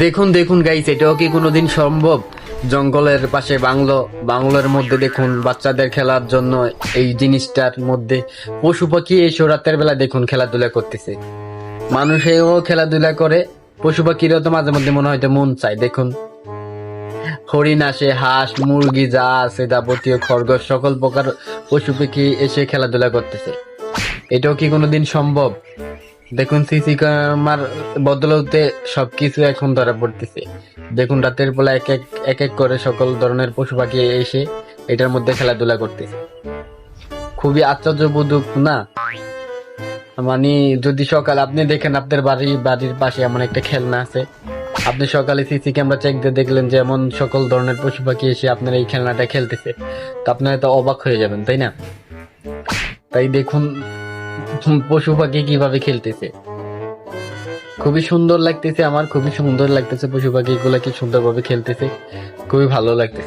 দেখুন দেখুন গাইস, এটাও কি কোনোদিন সম্ভব? জঙ্গলের পাশে বাংলোর মধ্যে দেখুন বাচ্চাদের খেলার জন্য এই জিনিসটার মধ্যে পশু পাখি এসে রাতের বেলা দেখুন খেলাধুলা করতেছে। মানুষেও খেলাধুলা করে, পশু পাখিরও তো মাঝে মধ্যে মনে হয়তো মন চায়। দেখুন হরিণ আসে, হাঁস মুরগি যা আছে যাবতীয় খরগোশ সকল প্রকার পশু পাখি এসে খেলাধুলা করতেছে। এটাও কি কোনোদিন সম্ভব? দেখুন সিসি ক্যামেরার বদলতে সবকিছু এখন ধরা পড়তেছে। দেখুন রাতের বেলা এক এক করে সকল ধরনের পশু পাখি এসে এটার মধ্যে খেলাধুলা করতেছে। খুবই আশ্চর্যবোধক না? মানে যদি সকালে আপনি দেখেন আপনার বাড়ির পাশে এমন একটা খেলনা আছে, আপনি সকালে সিসি ক্যামেরা চেক দিয়ে দেখলেন যে এমন সকল ধরনের পশু পাখি এসে আপনার এই খেলনাটা খেলতেছে, তো আপনারা তো অবাক হয়ে যাবেন, তাই না? তাই দেখুন পশু পাখি কিভাবে খেলতেছে। খুবই সুন্দর লাগতেছে, আমার খুবই সুন্দর লাগতেছে পশু পাখি গুলা কি সুন্দরভাবে খেলতেছে, খুবই ভালো লাগতেছে।